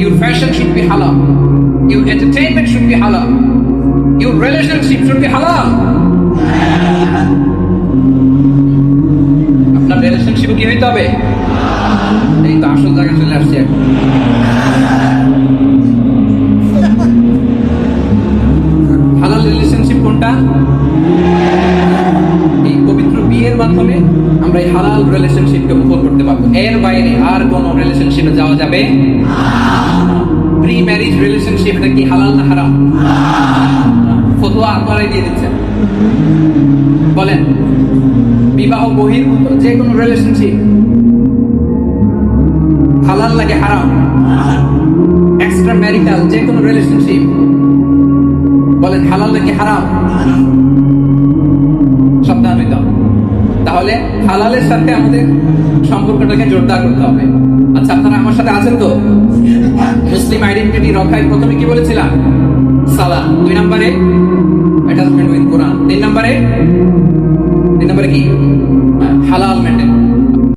Your fashion should be halal. Your entertainment should be halal. Your relationship should be halal. আপনার relationship কি হইতে হবে? এই তো আসল জায়গায় চলে আসছে। হালাল রিলেশনশিপ কোনটা? এই পবিত্র বিয়ের মাধ্যমে আমরা এই হালাল রিলেশনশিপকে উপভোগ করতে পারবো। এর বাইরে আর কোন রিলেশনশিপে যাওয়া যাবে? প্রি ম্যারিজ রিলেশনশিপ এটা কি হালাল না হারাম? ফতোয়া আপনারাই দিয়ে দিচ্ছেন, বলেন। বিবাহ বহির্ভূত যে কোনো রিলেশনশিপ হালাল লাগে হারাম? এক্সট্রা ম্যারিটাল যে কোনো রিলেশনশিপ বলেন হালাল নাকি হারাম? সাবধানিত। তাহলে হালালের সাথে আমাদের সম্পর্কটাকে জোরদার করতে হবে। আচ্ছা, আপনারা আমার সাথে আছেন তো? মুসলিম আইডেন্টিটি রক্ষায় প্রথমে কি বলেছিলাম? সালাত। 2 নম্বরে অ্যাটাচমেন্ট উইথ কোরআন। 3 নম্বরে কি?